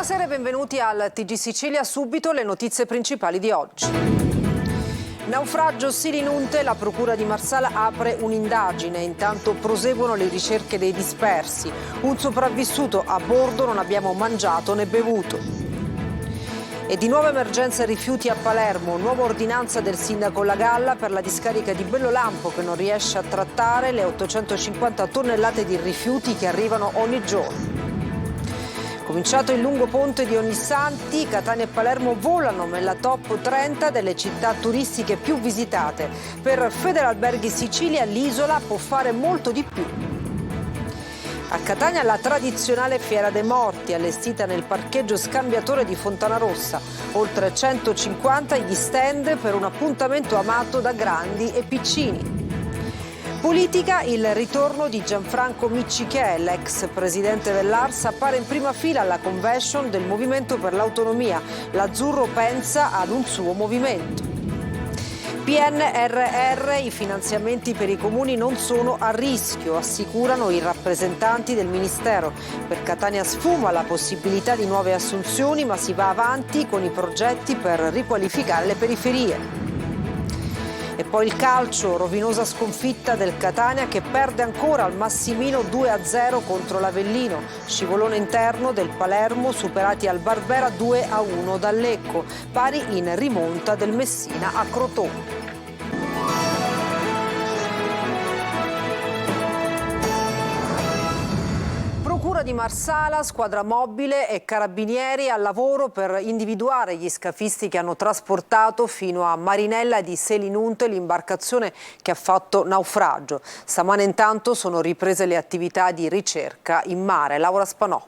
Buonasera e benvenuti al TG Sicilia. Subito le notizie principali di oggi. Naufragio Silinunte, la procura di Marsala apre un'indagine. Intanto proseguono le ricerche dei dispersi. Un sopravvissuto a bordo, non abbiamo mangiato né bevuto. E di nuova emergenza rifiuti a Palermo, nuova ordinanza del sindaco Lagalla per la discarica di Bellolampo che non riesce a trattare le 850 tonnellate di rifiuti che arrivano ogni giorno. Cominciato il lungo ponte di Ognissanti, Catania e Palermo volano nella top 30 delle città turistiche più visitate. Per Federalberghi Sicilia l'isola può fare molto di più. A Catania la tradizionale Fiera dei Morti, allestita nel parcheggio scambiatore di Fontanarossa. Oltre 150 gli stand per un appuntamento amato da grandi e piccini. Politica, il ritorno di Gianfranco Miccichè, l'ex presidente dell'Ars, appare in prima fila alla convention del Movimento per l'Autonomia. L'Azzurro pensa ad un suo movimento. PNRR, i finanziamenti per i comuni non sono a rischio, assicurano i rappresentanti del Ministero. Per Catania sfuma la possibilità di nuove assunzioni, ma si va avanti con i progetti per riqualificare le periferie. E poi il calcio, rovinosa sconfitta del Catania che perde ancora al Massimino 2-0 contro l'Avellino. Scivolone interno del Palermo, superati al Barbera 2-1 dal Lecco, pari in rimonta del Messina a Crotone. Procura di Marsala, squadra mobile e carabinieri al lavoro per individuare gli scafisti che hanno trasportato fino a Marinella di Selinunte l'imbarcazione che ha fatto naufragio. Stamane intanto sono riprese le attività di ricerca in mare. Laura Spanò.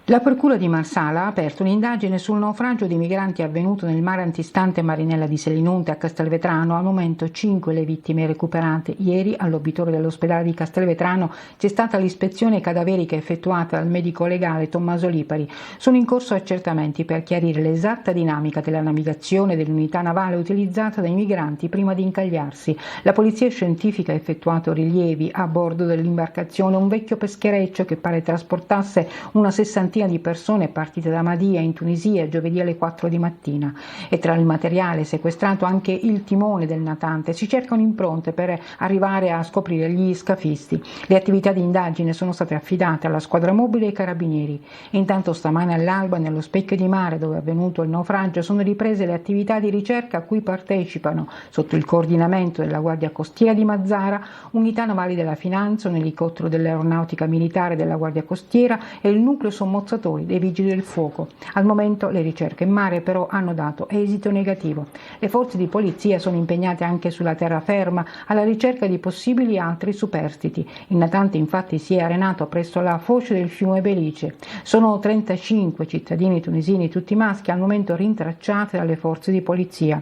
La Procura di Marsala ha aperto un'indagine sul naufragio di migranti avvenuto nel mare antistante Marinella di Selinunte a Castelvetrano. Al momento 5 le vittime recuperate. Ieri all'obitorio dell'ospedale di Castelvetrano c'è stata l'ispezione cadaverica effettuata dal medico legale Tommaso Lipari. Sono in corso accertamenti per chiarire l'esatta dinamica della navigazione dell'unità navale utilizzata dai migranti prima di incagliarsi. La polizia scientifica ha effettuato rilievi a bordo dell'imbarcazione, un vecchio peschereccio che pare trasportasse una sessantina di persone partite da Madia in Tunisia giovedì alle 4 di mattina, e tra il materiale sequestrato anche il timone del natante. Si cercano impronte per arrivare a scoprire gli scafisti. Le attività di indagine sono state affidate alla squadra mobile e ai carabinieri. Intanto stamane all'alba nello specchio di mare dove è avvenuto il naufragio sono riprese le attività di ricerca a cui partecipano, sotto il coordinamento della Guardia Costiera di Mazara, unità navali della Finanza, un elicottero dell'Aeronautica Militare della Guardia Costiera e il nucleo sommozzatori dei Vigili del Fuoco. Al momento le ricerche in mare però hanno dato esito negativo. Le forze di polizia sono impegnate anche sulla terraferma alla ricerca di possibili altri superstiti. Il natante infatti si è arenato presso la foce del fiume Belice. Sono 35 cittadini tunisini, tutti maschi, al momento rintracciati dalle forze di polizia.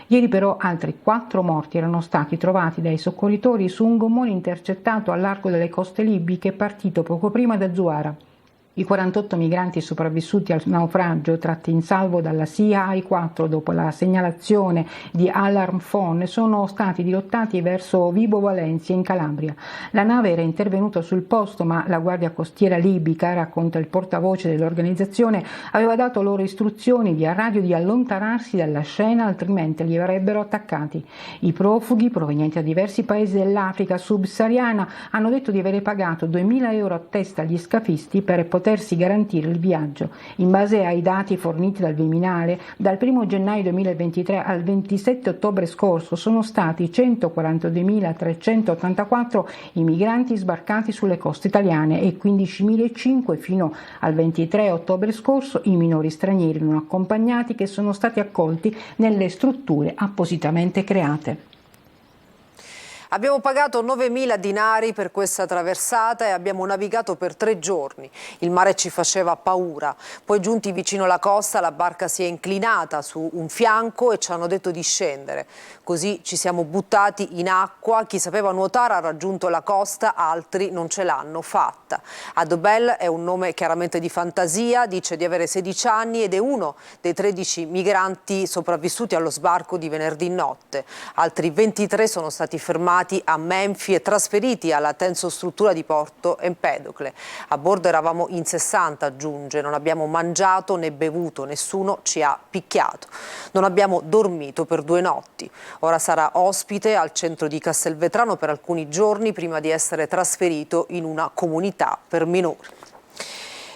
Ieri però altri 4 morti erano stati trovati dai soccorritori su un gommone intercettato al largo delle coste libiche partito poco prima da Zuara. I 48 migranti sopravvissuti al naufragio, tratti in salvo dalla SIA AI-4 dopo la segnalazione di Alarm Phone, sono stati dirottati verso Vibo Valencia in Calabria. La nave era intervenuta sul posto, ma la Guardia Costiera libica, racconta il portavoce dell'organizzazione, aveva dato loro istruzioni via radio di allontanarsi dalla scena, altrimenti li avrebbero attaccati. I profughi, provenienti da diversi paesi dell'Africa subsahariana, hanno detto di avere pagato 2.000 euro a testa agli scafisti per potersi garantire il viaggio. In base ai dati forniti dal Viminale, dal 1 gennaio 2023 al 27 ottobre scorso sono stati 142.384 i migranti sbarcati sulle coste italiane e 15.005 fino al 23 ottobre scorso i minori stranieri non accompagnati che sono stati accolti nelle strutture appositamente create. Abbiamo pagato 9.000 dinari per questa traversata e abbiamo navigato per 3 giorni. Il mare ci faceva paura. Poi giunti vicino alla costa la barca si è inclinata su un fianco e ci hanno detto di scendere. Così ci siamo buttati in acqua. Chi sapeva nuotare ha raggiunto la costa, altri non ce l'hanno fatta. Adobel è un nome chiaramente di fantasia, dice di avere 16 anni ed è uno dei 13 migranti sopravvissuti allo sbarco di venerdì notte. Altri 23 sono stati fermati fermati a Menfi e trasferiti alla tensostruttura di Porto Empedocle. A bordo eravamo in 60, aggiunge, non abbiamo mangiato né bevuto, nessuno ci ha picchiato. Non abbiamo dormito per 2 notti. Ora sarà ospite al centro di Castelvetrano per alcuni giorni prima di essere trasferito in una comunità per minori.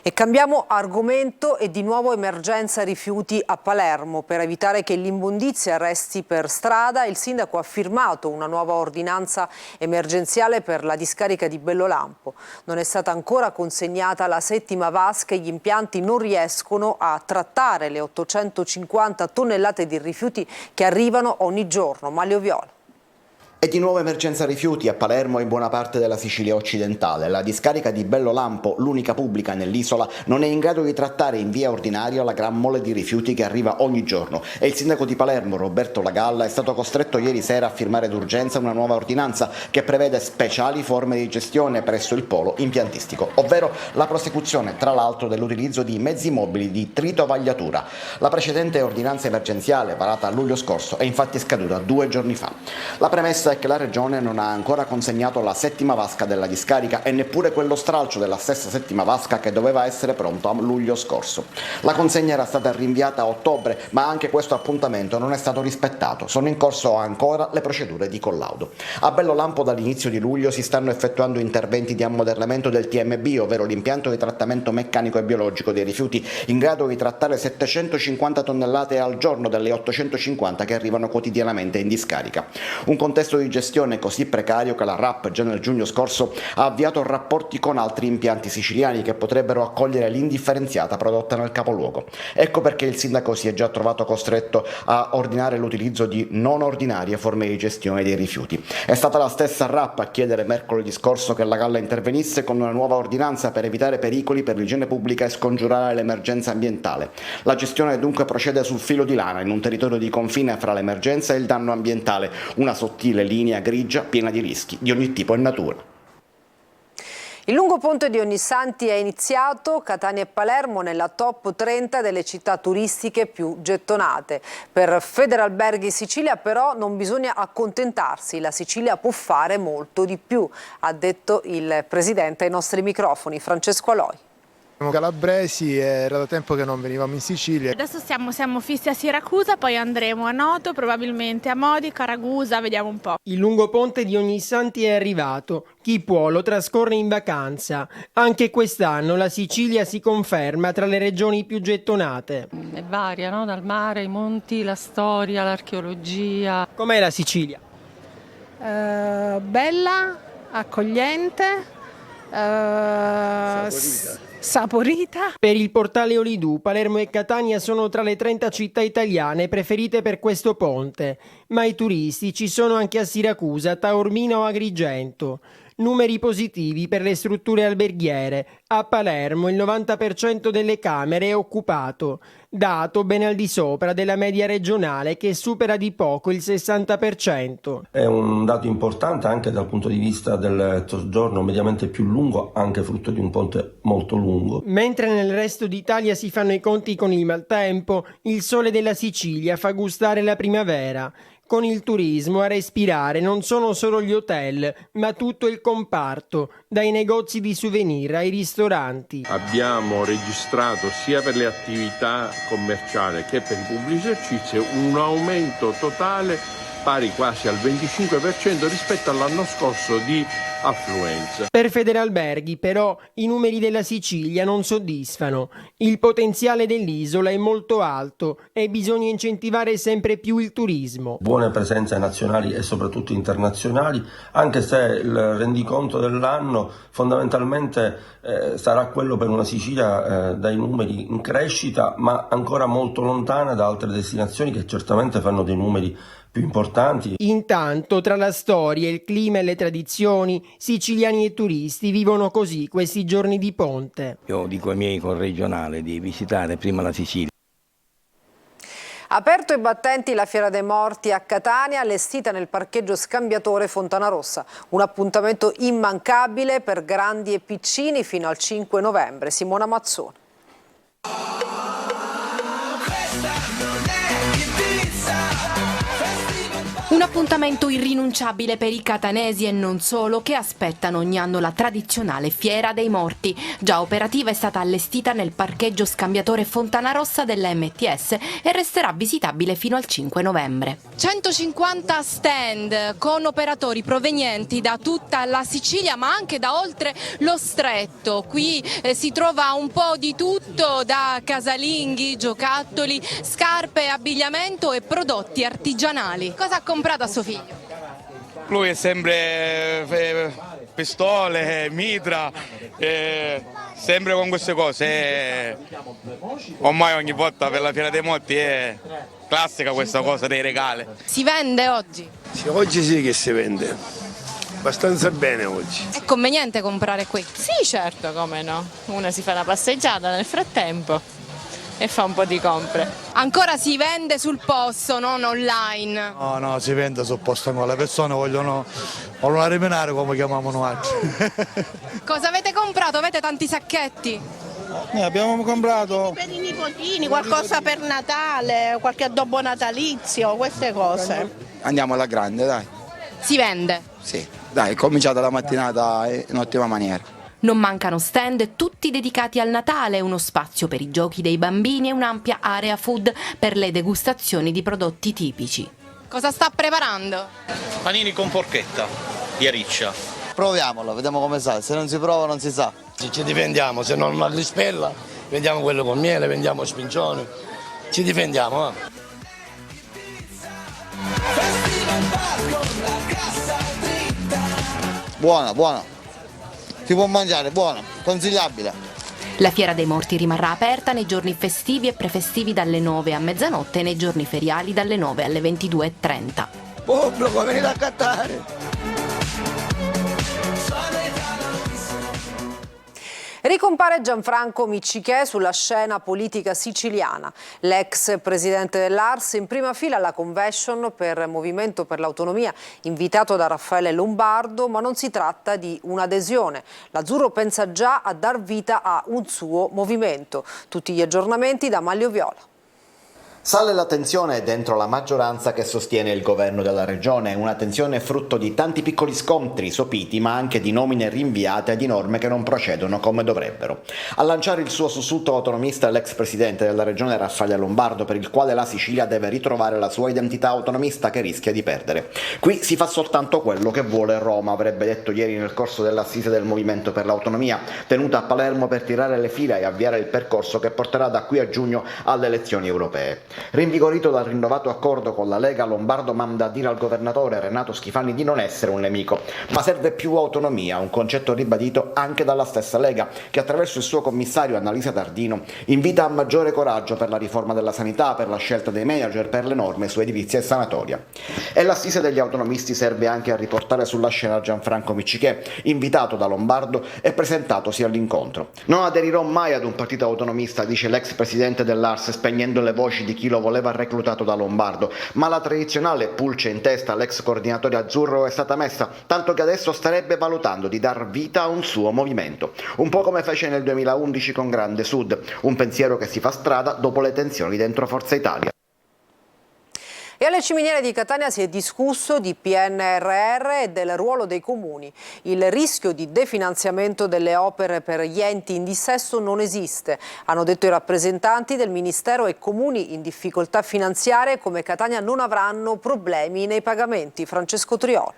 E cambiamo argomento e di nuovo emergenza rifiuti a Palermo. Per evitare che l'immondizia resti per strada, il sindaco ha firmato una nuova ordinanza emergenziale per la discarica di Bellolampo. Non è stata ancora consegnata la 7ª vasca e gli impianti non riescono a trattare le 850 tonnellate di rifiuti che arrivano ogni giorno. Maglio Viola. E di nuovo emergenza rifiuti a Palermo e in buona parte della Sicilia occidentale. La discarica di Bellolampo, l'unica pubblica nell'isola, non è in grado di trattare in via ordinaria la gran mole di rifiuti che arriva ogni giorno e il sindaco di Palermo, Roberto Lagalla, è stato costretto ieri sera a firmare d'urgenza una nuova ordinanza che prevede speciali forme di gestione presso il polo impiantistico, ovvero la prosecuzione tra l'altro dell'utilizzo di mezzi mobili di tritovagliatura. La precedente ordinanza emergenziale varata a luglio scorso è infatti scaduta 2 giorni fa. La premessa è che la Regione non ha ancora consegnato la 7ª vasca della discarica e neppure quello stralcio della stessa 7ª vasca che doveva essere pronto a luglio scorso. La consegna era stata rinviata a ottobre, ma anche questo appuntamento non è stato rispettato. Sono in corso ancora le procedure di collaudo. A Bellolampo dall'inizio di luglio si stanno effettuando interventi di ammodernamento del TMB, ovvero l'impianto di trattamento meccanico e biologico dei rifiuti, in grado di trattare 750 tonnellate al giorno delle 850 che arrivano quotidianamente in discarica. Un contesto di gestione così precario che la RAP già nel giugno scorso ha avviato rapporti con altri impianti siciliani che potrebbero accogliere l'indifferenziata prodotta nel capoluogo. Ecco perché il sindaco si è già trovato costretto a ordinare l'utilizzo di non ordinarie forme di gestione dei rifiuti. È stata la stessa RAP a chiedere mercoledì scorso che la Galla intervenisse con una nuova ordinanza per evitare pericoli per l'igiene pubblica e scongiurare l'emergenza ambientale. La gestione dunque procede sul filo di lana in un territorio di confine fra l'emergenza e il danno ambientale, una sottile linea grigia piena di rischi di ogni tipo e natura. Il lungo ponte di Ognissanti è iniziato, Catania e Palermo nella top 30 delle città turistiche più gettonate. Per Federalberghi Sicilia però non bisogna accontentarsi, la Sicilia può fare molto di più, ha detto il presidente ai nostri microfoni, Francesco Aloi. Siamo calabresi, era da tempo che non venivamo in Sicilia. Adesso siamo fissi a Siracusa, poi andremo a Noto, probabilmente a Modica, a Ragusa, vediamo un po'. Il lungo ponte di Ognissanti è arrivato. Chi può lo trascorre in vacanza. Anche quest'anno la Sicilia si conferma tra le regioni più gettonate. È varia, no? Dal mare, i monti, la storia, l'archeologia. Com'è la Sicilia? Bella, accogliente, saporita. Per il portale Olidù, Palermo e Catania sono tra le 30 città italiane preferite per questo ponte, ma i turisti ci sono anche a Siracusa, Taormina o Agrigento. Numeri positivi per le strutture alberghiere. A Palermo il 90% delle camere è occupato, dato ben al di sopra della media regionale che supera di poco il 60%. È un dato importante anche dal punto di vista del soggiorno mediamente più lungo, anche frutto di un ponte molto lungo. Mentre nel resto d'Italia si fanno i conti con il maltempo, il sole della Sicilia fa gustare la primavera. Con il turismo a respirare non sono solo gli hotel, ma tutto il comparto, dai negozi di souvenir ai ristoranti. Abbiamo registrato sia per le attività commerciali che per i pubblici esercizi un aumento totale pari quasi al 25% rispetto all'anno scorso di affluenza. Per Federalberghi però i numeri della Sicilia non soddisfano. Il potenziale dell'isola è molto alto e bisogna incentivare sempre più il turismo. Buone presenze nazionali e soprattutto internazionali, anche se il rendiconto dell'anno fondamentalmente sarà quello per una Sicilia dai numeri in crescita, ma ancora molto lontana da altre destinazioni che certamente fanno dei numeri più importanti. Intanto, tra la storia, il clima e le tradizioni, siciliani e turisti vivono così questi giorni di ponte. Io dico ai miei corregionali di visitare prima la Sicilia. Aperto ai battenti la Fiera dei Morti a Catania, allestita nel parcheggio scambiatore Fontanarossa. Un appuntamento immancabile per grandi e piccini fino al 5 novembre. Simona Mazzone. Un appuntamento irrinunciabile per i catanesi e non solo, che aspettano ogni anno la tradizionale Fiera dei Morti. Già operativa è stata allestita nel parcheggio scambiatore Fontana Rossa della MTS e resterà visitabile fino al 5 novembre. 150 stand con operatori provenienti da tutta la Sicilia ma anche da oltre lo stretto. Qui si trova un po' di tutto, da casalinghi, giocattoli, scarpe, abbigliamento e prodotti artigianali. Cosa ha comprato a suo figlio? Lui è sempre pistole, mitra, sempre con queste cose. Ormai ogni volta per la Fiera dei Morti è classica questa cosa dei regali. Si vende oggi? Sì, oggi sì che si vende, abbastanza bene oggi. È conveniente comprare qui? Sì, certo, come no. Una si fa una passeggiata nel frattempo e fa un po' di compre. Ancora si vende sul posto, non online? No, si vende sul posto ancora, le persone vogliono rimenare come chiamavano altri. Cosa avete comprato? Avete tanti sacchetti? Noi abbiamo comprato per i nipotini, qualcosa per Natale, qualche addobbo natalizio, queste cose. Andiamo alla grande, dai. Si vende? Sì, dai, è cominciata la mattinata in ottima maniera. Non mancano stand tutti dedicati al Natale, uno spazio per i giochi dei bambini e un'ampia area food per le degustazioni di prodotti tipici. Cosa sta preparando? Panini con porchetta di Ariccia. Proviamolo, vediamo come sa, se non si prova non si sa. Ci difendiamo, se non la rispella, vendiamo quello con miele, vendiamo spincioni, ci difendiamo. Buona. Si può mangiare, buono, consigliabile. La Fiera dei Morti rimarrà aperta nei giorni festivi e prefestivi dalle 9 a mezzanotte e nei giorni feriali dalle 9 alle 22:30. Pubblico, venite a cattare! Ricompare Gianfranco Miccichè sulla scena politica siciliana. L'ex presidente dell'Ars in prima fila alla convention per Movimento per l'Autonomia, invitato da Raffaele Lombardo, ma non si tratta di un'adesione. L'Azzurro pensa già a dar vita a un suo movimento. Tutti gli aggiornamenti da Maglio Viola. Sale la tensione dentro la maggioranza che sostiene il governo della regione, una tensione frutto di tanti piccoli scontri sopiti ma anche di nomine rinviate e di norme che non procedono come dovrebbero. A lanciare il suo sussulto autonomista è l'ex presidente della regione Raffaele Lombardo, per il quale la Sicilia deve ritrovare la sua identità autonomista che rischia di perdere. Qui si fa soltanto quello che vuole Roma, avrebbe detto ieri nel corso dell'assise del Movimento per l'Autonomia, tenuta a Palermo per tirare le fila e avviare il percorso che porterà da qui a giugno alle elezioni europee. Rinvigorito dal rinnovato accordo con la Lega, Lombardo manda a dire al governatore Renato Schifani di non essere un nemico, ma serve più autonomia, un concetto ribadito anche dalla stessa Lega, che attraverso il suo commissario Annalisa Tardino invita a maggiore coraggio per la riforma della sanità, per la scelta dei manager, per le norme su edilizia e sanatoria. E l'assise degli autonomisti serve anche a riportare sulla scena Gianfranco Miccichè, invitato da Lombardo e presentatosi all'incontro. Non aderirò mai ad un partito autonomista, dice l'ex presidente dell'Ars, spegnendo le voci di chi lo voleva reclutato da Lombardo, ma la tradizionale pulce in testa all'ex coordinatore azzurro è stata messa, tanto che adesso starebbe valutando di dar vita a un suo movimento, un po' come fece nel 2011 con Grande Sud, un pensiero che si fa strada dopo le tensioni dentro Forza Italia. E alle Ciminiere di Catania si è discusso di PNRR e del ruolo dei comuni. Il rischio di definanziamento delle opere per gli enti in dissesto non esiste, hanno detto i rappresentanti del Ministero, e comuni in difficoltà finanziarie come Catania non avranno problemi nei pagamenti. Francesco Triolo.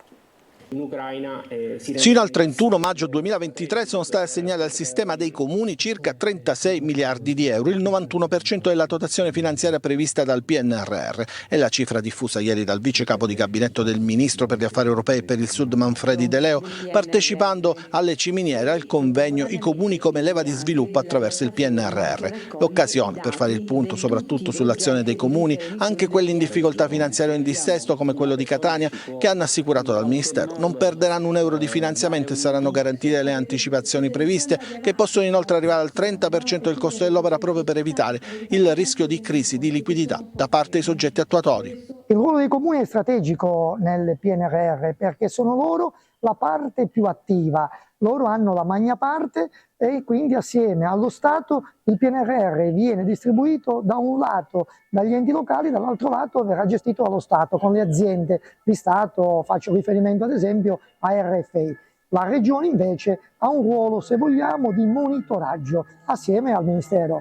Sino al 31 maggio 2023 sono stati assegnati al sistema dei comuni circa 36 miliardi di euro, il 91% della dotazione finanziaria prevista dal PNRR. È la cifra diffusa ieri dal vice capo di gabinetto del ministro per gli affari europei per il Sud Manfredi De Leo, partecipando alle Ciminiere al convegno I comuni come leva di sviluppo attraverso il PNRR. L'occasione per fare il punto soprattutto sull'azione dei comuni, anche quelli in difficoltà finanziaria o in dissesto come quello di Catania, che hanno assicurato dal Ministero non perderanno un euro di finanziamento e saranno garantite le anticipazioni previste, che possono inoltre arrivare al 30% del costo dell'opera proprio per evitare il rischio di crisi di liquidità da parte dei soggetti attuatori. Il ruolo dei comuni è strategico nel PNRR perché sono loro la parte più attiva, loro hanno la magna parte e quindi assieme allo Stato il PNRR viene distribuito da un lato dagli enti locali, dall'altro lato verrà gestito dallo Stato con le aziende di Stato, faccio riferimento ad esempio a RFI. La Regione invece ha un ruolo, se vogliamo, di monitoraggio assieme al Ministero.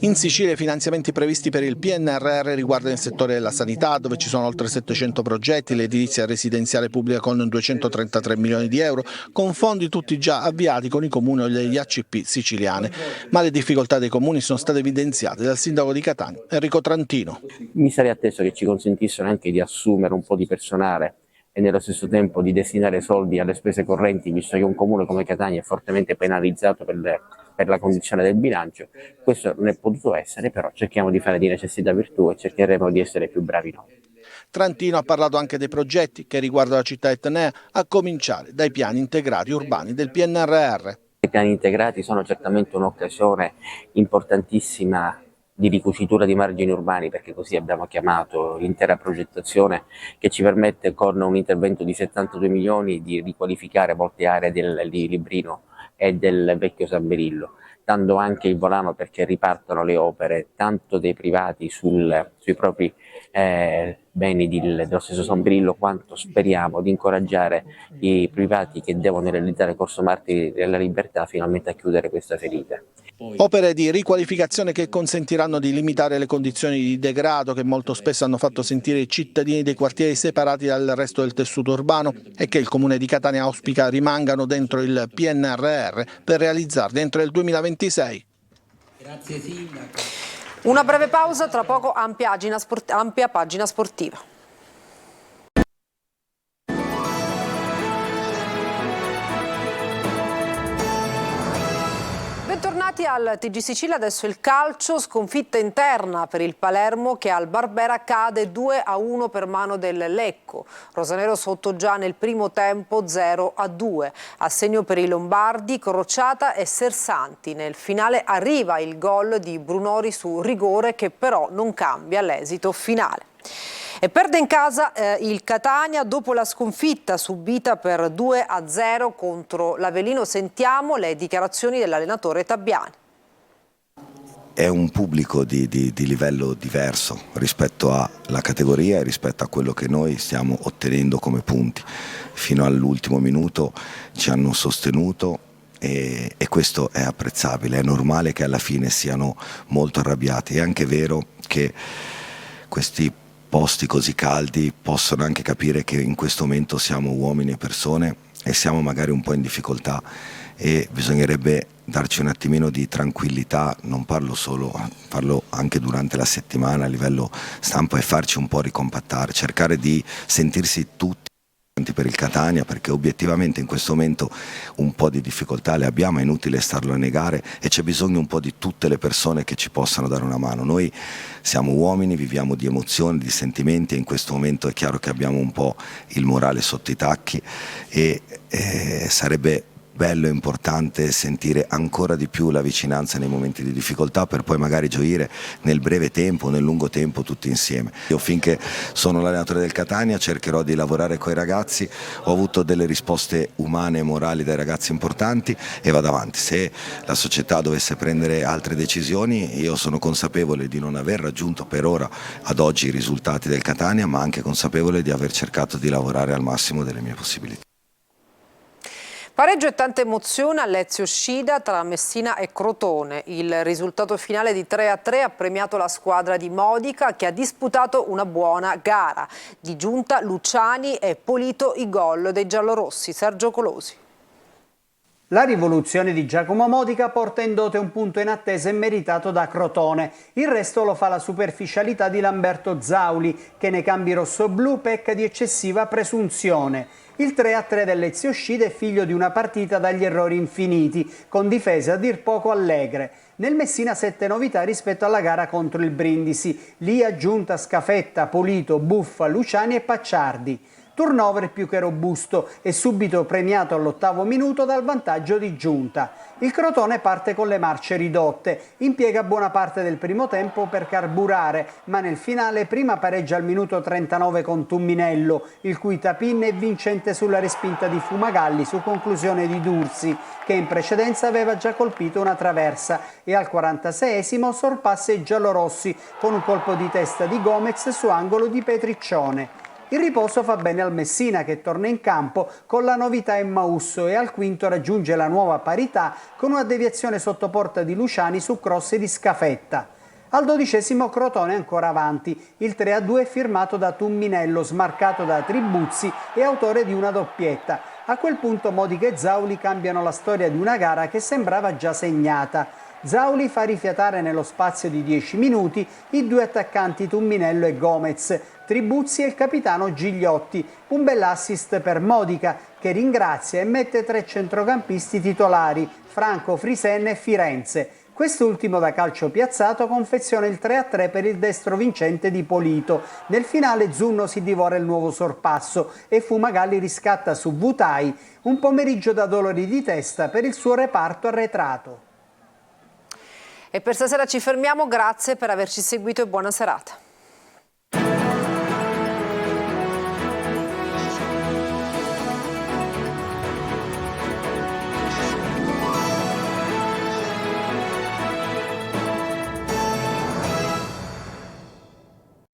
In Sicilia i finanziamenti previsti per il PNRR riguardano il settore della sanità, dove ci sono oltre 700 progetti, l'edilizia residenziale pubblica con 233 milioni di euro, con fondi tutti già avviati con i comuni o gli ACP siciliane. Ma le difficoltà dei comuni sono state evidenziate dal sindaco di Catania, Enrico Trantino. Mi sarei atteso che ci consentissero anche di assumere un po' di personale e nello stesso tempo di destinare soldi alle spese correnti, visto che un comune come Catania è fortemente penalizzato per la condizione del bilancio. Questo non è potuto essere, però cerchiamo di fare di necessità virtù e cercheremo di essere più bravi noi. Trantino ha parlato anche dei progetti che riguardano la città etnea, a cominciare dai piani integrati urbani del PNRR. I piani integrati sono certamente un'occasione importantissima di ricucitura di margini urbani, perché così abbiamo chiamato l'intera progettazione, che ci permette con un intervento di 72 milioni di riqualificare molte aree di Librino e del vecchio San Berillo, dando anche il volano perché ripartano le opere tanto dei privati sui propri beni dello stesso San Berillo, quanto speriamo di incoraggiare i privati che devono realizzare Corso Martiri della Libertà finalmente a chiudere questa ferita. Opere di riqualificazione che consentiranno di limitare le condizioni di degrado che molto spesso hanno fatto sentire i cittadini dei quartieri separati dal resto del tessuto urbano e che il Comune di Catania auspica rimangano dentro il PNRR per realizzarli entro il 2026. Grazie Sindaco. Una breve pausa, tra poco ampia pagina sportiva. Bentornati al TG Sicilia, adesso il calcio, sconfitta interna per il Palermo che al Barbera cade 2-1 per mano del Lecco. Rosanero sotto già nel primo tempo 0-2. A segno per i Lombardi, Crociata e Sersanti. Nel finale arriva il gol di Brunori su rigore che però non cambia l'esito finale. E perde in casa il Catania dopo la sconfitta subita per 2-0 contro l'Avellino. Sentiamo le dichiarazioni dell'allenatore Tabbiani. È un pubblico di livello diverso rispetto alla categoria e rispetto a quello che noi stiamo ottenendo come punti. Fino all'ultimo minuto ci hanno sostenuto e questo è apprezzabile. È normale che alla fine siano molto arrabbiati. È anche vero che questi posti così caldi possono anche capire che in questo momento siamo uomini e persone e siamo magari un po' in difficoltà e bisognerebbe darci un attimino di tranquillità, non parlo solo, parlo anche durante la settimana a livello stampa, e farci un po' ricompattare, cercare di sentirsi tutti per il Catania, perché obiettivamente in questo momento un po' di difficoltà le abbiamo, è inutile starlo a negare e c'è bisogno un po' di tutte le persone che ci possano dare una mano. Noi siamo uomini, viviamo di emozioni, di sentimenti e in questo momento è chiaro che abbiamo un po' il morale sotto i tacchi e sarebbe bello e importante sentire ancora di più la vicinanza nei momenti di difficoltà per poi magari gioire nel breve tempo, nel lungo tempo tutti insieme. Io finché sono l'allenatore del Catania cercherò di lavorare con i ragazzi, ho avuto delle risposte umane e morali dai ragazzi importanti e vado avanti. Se la società dovesse prendere altre decisioni io sono consapevole di non aver raggiunto per ora ad oggi i risultati del Catania, ma anche consapevole di aver cercato di lavorare al massimo delle mie possibilità. Pareggio e tanta emozione all'Ezio Scida tra Messina e Crotone. Il risultato finale di 3-3 ha premiato la squadra di Modica che ha disputato una buona gara. Di giunta Luciani e Polito i gol dei giallorossi. Sergio Colosi. La rivoluzione di Giacomo Modica porta in dote un punto in attesa e meritato da Crotone. Il resto lo fa la superficialità di Lamberto Zauli, che nei cambi rosso-blu pecca di eccessiva presunzione. Il 3-3 dell'Ezio Scida è figlio di una partita dagli errori infiniti, con difese a dir poco allegre. Nel Messina 7 novità rispetto alla gara contro il Brindisi. Lì aggiunta Scafetta, Polito, Buffa, Luciani e Pacciardi. turnover più che robusto e subito premiato all'8° minuto dal vantaggio di giunta. Il Crotone parte con le marce ridotte, impiega buona parte del primo tempo per carburare, ma nel finale prima pareggia al minuto 39 con Tumminello, il cui tap-in è vincente sulla respinta di Fumagalli su conclusione di Dursi, che in precedenza aveva già colpito una traversa, e al 46esimo sorpassa i giallorossi con un colpo di testa di Gomez su angolo di Petriccione. Il riposo fa bene al Messina, che torna in campo con la novità in Mausso e al quinto raggiunge la nuova parità con una deviazione sotto porta di Luciani su cross di Scafetta. Al 12° Crotone è ancora avanti, il 3-2 è firmato da Tumminello, smarcato da Tribuzzi e autore di una doppietta. A quel punto Modica e Zauli cambiano la storia di una gara che sembrava già segnata. Zauli fa rifiatare nello spazio di 10 minuti i due attaccanti Tumminello e Gomez, Tribuzzi e il capitano Gigliotti, un bell'assist per Modica, che ringrazia e mette 3 centrocampisti titolari, Franco, Frisen e Firenze. Quest'ultimo da calcio piazzato confeziona il 3-3 per il destro vincente di Polito. Nel finale Zunno si divora il nuovo sorpasso e Fumagalli riscatta su Vutai, un pomeriggio da dolori di testa per il suo reparto arretrato. E per stasera ci fermiamo, grazie per averci seguito e buona serata.